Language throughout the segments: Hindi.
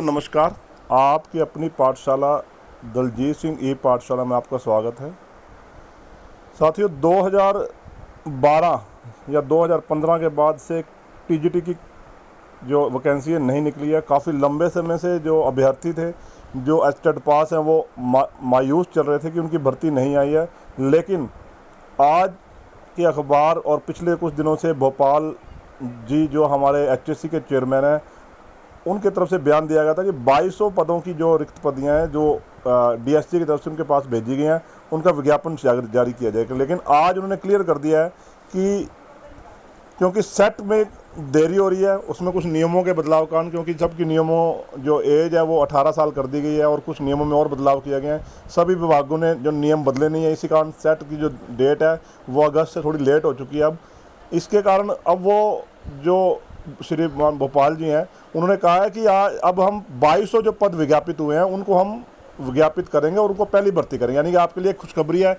साथियों नमस्कार। आपकी अपनी पाठशाला दलजीत सिंह ई पाठशाला में आपका स्वागत है। साथियों 2012 या 2015 के बाद से टीजीटी की जो वैकेंसी नहीं निकली है। काफ़ी लंबे समय से जो अभ्यर्थी थे जो एचटेट पास हैं वो मायूस चल रहे थे कि उनकी भर्ती नहीं आई है। लेकिन आज के अखबार और पिछले कुछ दिनों से भोपाल जी जो हमारे एचएससी के चेयरमैन हैं उनके तरफ से बयान दिया गया था कि 2200 पदों की जो रिक्त पदियाँ हैं जो डीएससी की तरफ से उनके पास भेजी गई हैं उनका विज्ञापन जारी किया जाएगा। लेकिन आज उन्होंने क्लियर कर दिया है कि क्योंकि सेट में देरी हो रही है, उसमें कुछ नियमों के बदलाव कारण, क्योंकि सबकी नियमों जो एज है वो 18 साल कर दी गई है और कुछ नियमों में और बदलाव किया गया है। सभी विभागों ने जो नियम बदले नहीं है, इसी कारण सेट की जो डेट है वो अगस्त से थोड़ी लेट हो चुकी है। अब इसके कारण अब वो जो श्री भोपाल जी हैं उन्होंने कहा है कि अब हम 2200 जो पद विज्ञापित हुए हैं उनको हम विज्ञापित करेंगे और उनको पहली भर्ती करेंगे। यानी कि आपके लिए खुशखबरी है,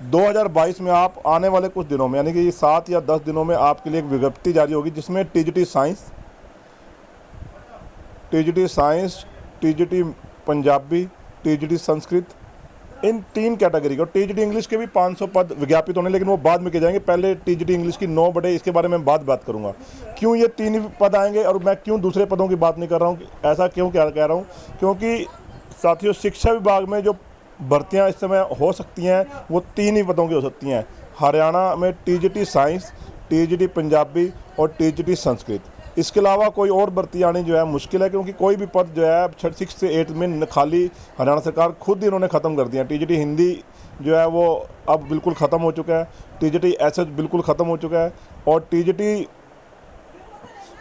2022 में आप आने वाले कुछ दिनों में यानी कि 7 या 10 दिनों में आपके लिए एक विज्ञप्ति जारी होगी जिसमें TGT science, TGT Punjabi, TGT Sanskrit, इन 3 कैटेगरी को, टीजीटी इंग्लिश के भी 500 पद विज्ञापित होने, लेकिन वो बाद में किए जाएंगे। पहले टीजीटी इंग्लिश की 9 बड़े, इसके बारे में बात करूंगा क्यों ये 3 ही पद आएंगे और मैं क्यों दूसरे पदों की बात नहीं कर रहा हूँ। ऐसा क्यों कह रहा हूँ क्योंकि साथियों शिक्षा विभाग में जो भर्तियाँ इस समय हो सकती हैं वो 3 ही पदों की हो सकती हैं। हरियाणा में टीजीटी साइंस, टीजीटी पंजाबी और टीजीटी संस्कृत। इसके अलावा कोई और भर्ती आनी जो है मुश्किल है, क्योंकि कोई भी पद जो है 6 से 8 में खाली हरियाणा सरकार खुद ही इन्होंने ख़त्म कर दिया। टीजीटी हिंदी जो है वो अब बिल्कुल ख़त्म हो चुका है, टीजीटी एसएच बिल्कुल ख़त्म हो चुका है और टीजीटी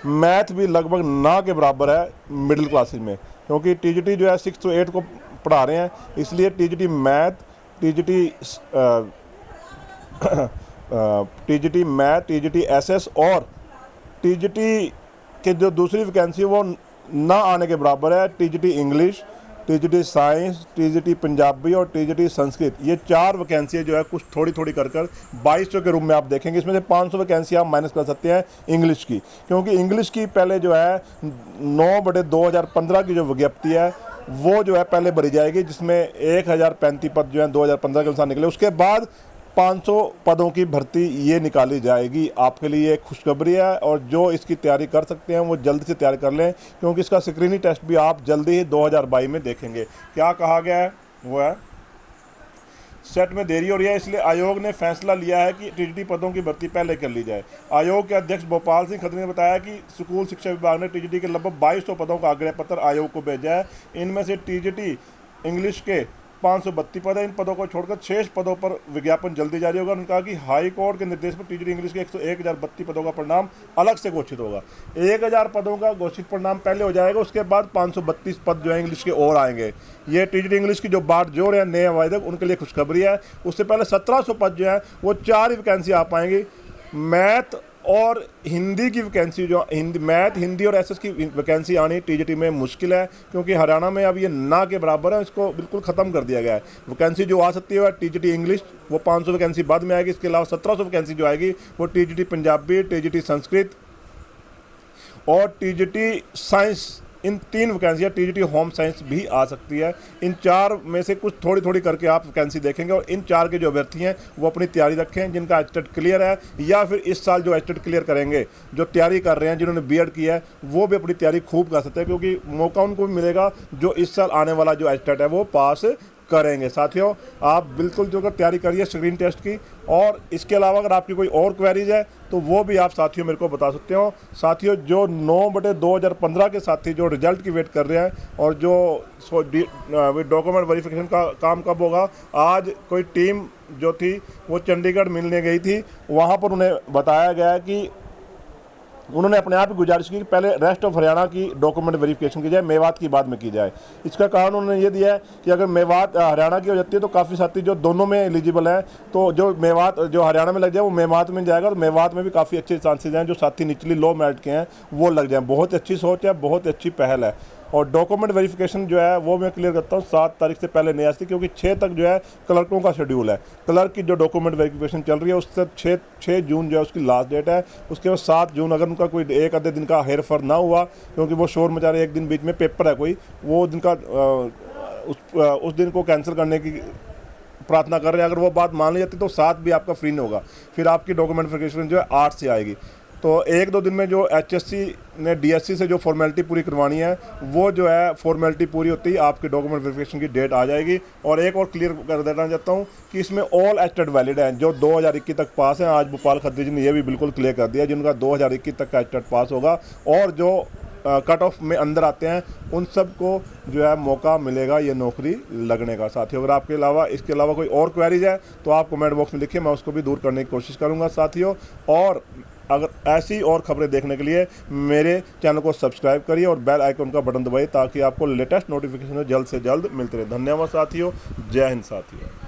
मैथ भी लगभग ना के बराबर है मिडिल क्लासेज में, क्योंकि टीजीटी जो है 6 to 8 को पढ़ा रहे हैं। इसलिए टीजीटी मैथ, टीजीटी एसएस और टीजीटी के जो दूसरी वैकेंसी वो ना आने के बराबर है। TGT English, TGT science, TGT Punjabi और टीजीटी संस्कृत, ये 4 वैकेंसी जो है कुछ थोड़ी कर 2200 के रूप में आप देखेंगे। इसमें से 500 वैकेंसी आप माइनस कर सकते हैं इंग्लिश की, क्योंकि इंग्लिश की पहले जो है 9/2015 की जो विज्ञप्ति है वो जो है पहले भरी जाएगी, जिसमें 1035 पद जो है 2015 के अनुसार निकले। उसके बाद 500 पदों की भर्ती ये निकाली जाएगी। आपके लिए एक खुशखबरी है और जो इसकी तैयारी कर सकते हैं वो जल्दी से तैयारी कर लें, क्योंकि इसका स्क्रीनिंग टेस्ट भी आप जल्दी ही 2022 में देखेंगे। क्या कहा गया है वो है सेट में देरी हो रही है, इसलिए आयोग ने फैसला लिया है कि टीजीटी पदों की भर्ती पहले कर ली जाए। आयोग के अध्यक्ष भोपाल सिंह खत्री ने बताया कि स्कूल शिक्षा विभाग ने टीजीटी के लगभग 2200 पदों का आग्रह पत्र आयोग को भेजा है। इनमें से टीजीटी इंग्लिश के 532 पद है। इन पदों को छोड़कर शेष पदों पर विज्ञापन जल्दी जारी होगा। उन्होंने कहा कि हाई कोर्ट के निर्देश पर टीजीटी इंग्लिश के 1032 पदों का परिणाम अलग से घोषित होगा। 1000 पदों का घोषित परिणाम पहले हो जाएगा, उसके बाद 532 पद जो है इंग्लिश के और आएंगे। ये टीजीटी इंग्लिश की जो बात जोड़ है नए आवेदक उनके लिए खुशखबरी है। उससे पहले 1700 पद जो है वो 4 ही वैकेंसी आ पाएंगी। मैथ और हिंदी की वैकेंसी जो मैथ, हिंदी और एसएस की वैकेंसी आनी टीजीटी में मुश्किल है, क्योंकि हरियाणा में अब ये ना के बराबर है, इसको बिल्कुल ख़त्म कर दिया गया है। वैकेंसी जो आ सकती है टीजीटी इंग्लिश वो 500 वैकेंसी बाद में आएगी। इसके अलावा 1700 वैकेंसी जो आएगी वो टीजीटी पंजाबी, टीजीटी संस्कृत और टीजीटी साइंस, इन 3 वैकेंसियाँ, टीजीटी होम साइंस भी आ सकती है। इन 4 में से कुछ थोड़ी करके आप वैकेंसी देखेंगे और इन 4 के जो अभ्यर्थी हैं वो अपनी तैयारी रखें, जिनका एचटेट क्लियर है या फिर इस साल जो एचटेट क्लियर करेंगे, जो तैयारी कर रहे हैं, जिन्होंने बीएड किया है वो भी अपनी तैयारी खूब कर सकते हैं, क्योंकि मौका उनको भी मिलेगा जो इस साल आने वाला जो एचटेट है वो पास करेंगे। साथियों आप बिल्कुल जो कर तैयारी करिए स्क्रीन टेस्ट की, और इसके अलावा अगर आपकी कोई और क्वेरीज है तो वो भी आप साथियों मेरे को बता सकते हो। साथियों जो 9/2015 के साथी जो रिजल्ट की वेट कर रहे हैं और जो डॉक्यूमेंट वेरिफिकेशन का काम कब होगा, आज कोई टीम जो थी वो चंडीगढ़ मिलने गई थी, वहाँ पर उन्हें बताया गया है कि उन्होंने अपने आप ही गुजारिश की कि पहले रेस्ट ऑफ हरियाणा की डॉक्यूमेंट वेरिफिकेशन की जाए, मेवात की बाद में की जाए। इसका कारण उन्होंने ये दिया है कि अगर मेवात हरियाणा की हो जाती है तो काफ़ी साथी जो दोनों में एलिजिबल हैं, तो जो मेवात जो हरियाणा में लग जाए वो मेवात में जाएगा, तो मेवात में भी काफ़ी अच्छे चांसेज हैं जो साथी निचली लो मेरिट के हैं वो लग जाए। बहुत अच्छी सोच है, बहुत अच्छी पहल है। और डॉक्यूमेंट वेरिफिकेशन जो है वो मैं क्लियर करता हूँ 7 तारीख से पहले नहीं आ सकती, क्योंकि 6 तक जो है क्लर्कों का शेड्यूल है। क्लर्क की जो डॉक्यूमेंट वेरिफिकेशन चल रही है उससे 6 जून जो है उसकी लास्ट डेट है। उसके बाद 7 जून अगर उनका कोई एक आधे दिन का हेर फेर ना हुआ, क्योंकि वो शोर मचा रहे, एक दिन बीच में पेपर है कोई, वो दिन का उस दिन को कैंसिल करने की प्रार्थना कर रहे हैं। अगर वो बात मान ली जाती तो 7 भी आपका फ्री नहीं होगा, फिर आपकी डॉक्यूमेंट वेरिफिकेशन जो है 8 से आएगी। तो 1-2 दिन में जो HSC ने DSC से जो फॉर्मेलिटी पूरी करवानी है वो जो है फॉर्मेलिटी पूरी होती है, आपकी डॉक्यूमेंट वेरिफिकेशन की डेट आ जाएगी। और एक और क्लियर कर देना चाहता हूँ कि इसमें ऑल एचटेट वैलिड हैं, जो 2021 तक पास हैं। आज भोपाल खत्री जी ने यह भी बिल्कुल क्लियर कर दिया, जिनका 2021 तक का एचटेट पास होगा और जो कट ऑफ में अंदर आते हैं उन सब को जो है मौका मिलेगा ये नौकरी लगने का। साथियों, अगर आपके अलावा इसके अलावा कोई और क्वेरीज है तो आप कमेंट बॉक्स में लिखिए, मैं उसको भी दूर करने की कोशिश करूँगा साथियों। और अगर ऐसी और खबरें देखने के लिए मेरे चैनल को सब्सक्राइब करिए और बेल आइकन का बटन दबाइए, ताकि आपको लेटेस्ट नोटिफिकेशन जल्द से जल्द मिलते रहे। धन्यवाद साथियों, जय हिंद साथियों।